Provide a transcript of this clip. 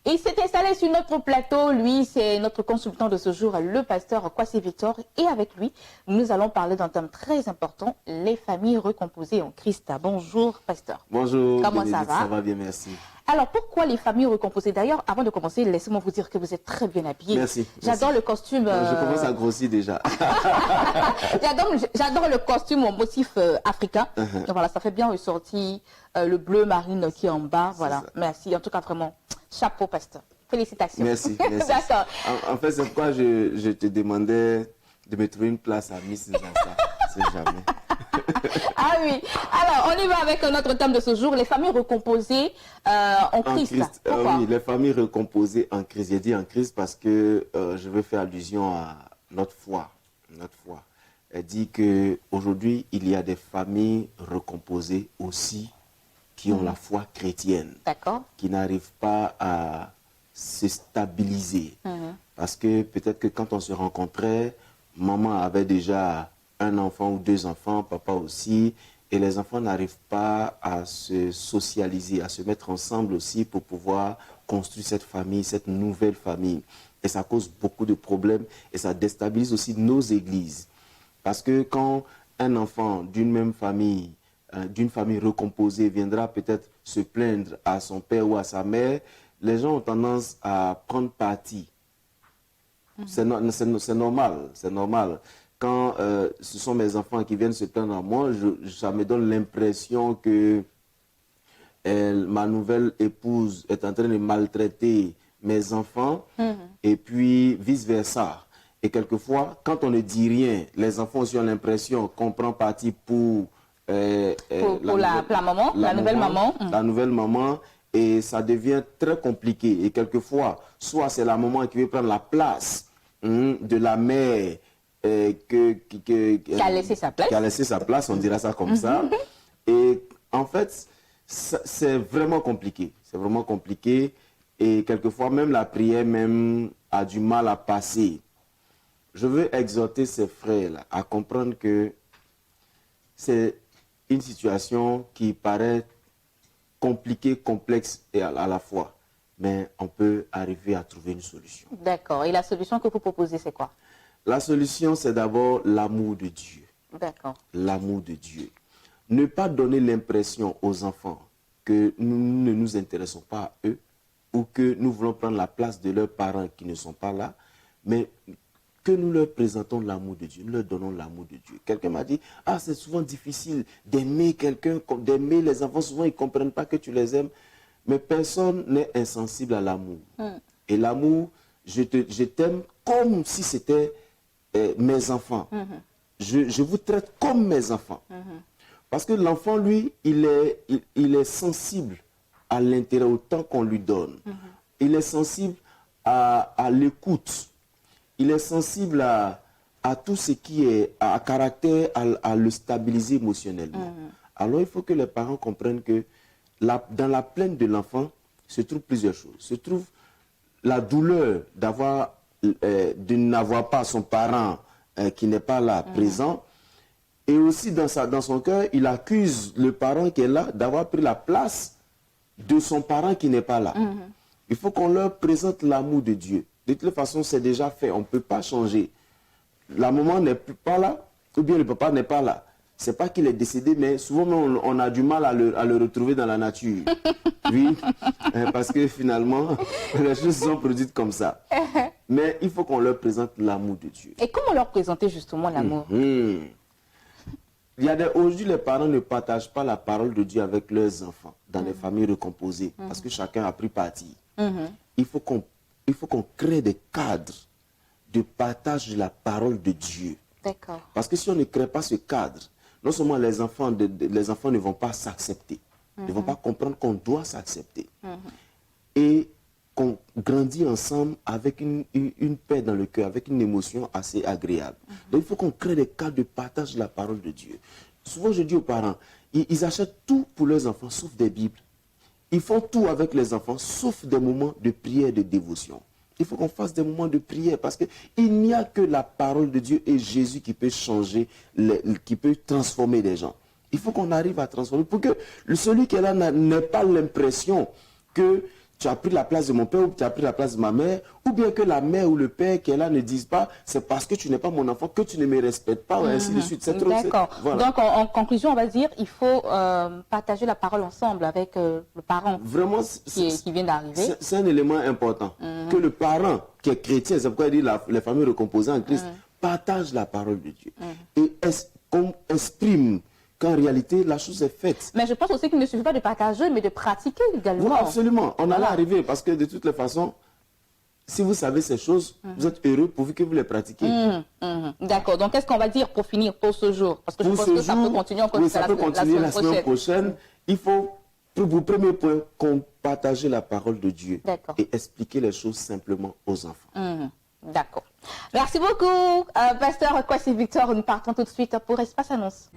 Et il s'est installé sur notre plateau. Lui, c'est notre consultant de ce jour, le pasteur Kwasi Victor. Et avec lui, nous allons parler d'un thème très important, les familles recomposées en Christ. Bonjour, pasteur. Bonjour, comment ça va? Ça va bien, merci. Alors, pourquoi les familles recomposées? D'ailleurs, avant de commencer, laissez-moi vous dire que vous êtes très bien habillé. Merci. J'adore le costume. Je commence à grossir déjà. J'adore le costume au motif africain. Donc, voilà, ça fait bien ressortir le bleu marine qui est en bas. Voilà, merci. En tout cas, vraiment, chapeau, pasteur. Félicitations. Merci. Merci. D'accord. En fait, c'est pourquoi je te demandais de me trouver une place à Miss Nzansa. C'est jamais. Ah oui. Alors, on y va avec notre thème de ce jour, les familles recomposées en Christ. Oui, les familles recomposées en Christ. J'ai dit en Christ parce que je veux faire allusion à notre foi. Notre foi. Elle dit qu'aujourd'hui, il y a des familles recomposées aussi qui ont la foi chrétienne. D'accord. Qui n'arrivent pas à se stabiliser. Parce que peut-être que quand on se rencontrait, maman avait déjà un enfant ou deux enfants, papa aussi, et les enfants n'arrivent pas à se socialiser, à se mettre ensemble aussi pour pouvoir construire cette famille, cette nouvelle famille. Et ça cause beaucoup de problèmes et ça déstabilise aussi nos églises. Parce que quand un enfant d'une même famille, d'une famille recomposée, viendra peut-être se plaindre à son père ou à sa mère, les gens ont tendance à prendre parti. C'est normal, c'est normal. Quand ce sont mes enfants qui viennent se plaindre à moi, ça me donne l'impression que ma nouvelle épouse est en train de maltraiter mes enfants et puis vice-versa. Et quelquefois, quand on ne dit rien, les enfants aussi ont l'impression qu'on prend parti pour la nouvelle maman. La nouvelle maman. Et ça devient très compliqué. Et quelquefois, soit c'est la maman qui veut prendre la place de la mère qui a laissé sa place. Qui a laissé sa place, on dira ça comme ça. Et en fait, c'est vraiment compliqué. C'est vraiment compliqué. Et quelquefois, même la prière même a du mal à passer. Je veux exhorter ces frères-là à comprendre que c'est une situation qui paraît compliquée, complexe et à la fois. Mais on peut arriver à trouver une solution. D'accord. Et la solution que vous proposez, c'est quoi? La solution, c'est d'abord l'amour de Dieu. D'accord. L'amour de Dieu. Ne pas donner l'impression aux enfants que nous ne nous intéressons pas à eux ou que nous voulons prendre la place de leurs parents qui ne sont pas là, mais que nous leur présentons l'amour de Dieu, nous leur donnons l'amour de Dieu. Quelqu'un m'a dit, ah, c'est souvent difficile d'aimer quelqu'un, d'aimer les enfants, souvent ils ne comprennent pas que tu les aimes, mais personne n'est insensible à l'amour. Et l'amour, je t'aime comme si c'était mes enfants. Je vous traite comme mes enfants. Parce que l'enfant, lui, il est sensible à l'intérêt autant qu'on lui donne. Il est sensible à l'écoute. Il est sensible à tout ce qui est à caractère à le stabiliser émotionnellement. Alors, il faut que les parents comprennent que dans la plainte de l'enfant se trouvent plusieurs choses. Se trouve la douleur de n'avoir pas son parent qui n'est pas là, présent. Et aussi dans son cœur, il accuse le parent qui est là d'avoir pris la place de son parent qui n'est pas là. Il faut qu'on leur présente l'amour de Dieu. De toute façon, c'est déjà fait. On ne peut pas changer. La maman n'est pas là, ou bien le papa n'est pas là. Ce n'est pas qu'il est décédé, mais souvent on a du mal à le retrouver dans la nature. Oui, parce que finalement, les choses sont produites comme ça. Mais il faut qu'on leur présente l'amour de Dieu. Et comment leur présenter justement l'amour? Aujourd'hui, les parents ne partagent pas la parole de Dieu avec leurs enfants dans les familles recomposées, parce que chacun a pris parti. Il faut qu'on crée des cadres de partage de la parole de Dieu. D'accord. Parce que si on ne crée pas ce cadre, non seulement les enfants ne vont pas s'accepter, ne vont pas comprendre qu'on doit s'accepter. Et qu'on grandit ensemble avec une paix dans le cœur, avec une émotion assez agréable. Donc il faut qu'on crée des cadres de partage de la parole de Dieu. Souvent je dis aux parents, ils achètent tout pour leurs enfants, sauf des Bibles. Ils font tout avec les enfants, sauf des moments de prière et de dévotion. Il faut qu'on fasse des moments de prière parce qu'il n'y a que la parole de Dieu et Jésus qui peut changer, qui peut transformer les gens. Il faut qu'on arrive à transformer pour que celui qui est là n'ait pas l'impression que tu as pris la place de mon père ou tu as pris la place de ma mère, ou bien que la mère ou le père qui est là ne disent pas, c'est parce que tu n'es pas mon enfant que tu ne me respectes pas, ou ainsi de suite. D'accord. Voilà. Donc, en conclusion, on va dire il faut partager la parole ensemble avec le parent Vraiment, qui vient d'arriver. C'est un élément important. Que le parent qui est chrétien, c'est pourquoi il dit les familles recomposées en Christ, partage la parole de Dieu. Et qu'on exprime qu'en réalité, la chose est faite. Mais je pense aussi qu'il ne suffit pas de partager, mais de pratiquer également. Oui, absolument. On allait arriver parce que de toutes les façons, si vous savez ces choses, vous êtes heureux pourvu que vous les pratiquiez. D'accord. Donc, qu'est-ce qu'on va dire pour finir pour ce jour? Parce que je pense que ça peut continuer encore la semaine prochaine. Il faut, pour le premier point, qu'on partage la parole de Dieu et expliquer les choses simplement aux enfants. D'accord. Merci beaucoup, Pasteur Kwasi Victor. Nous partons tout de suite pour Espace Annonce.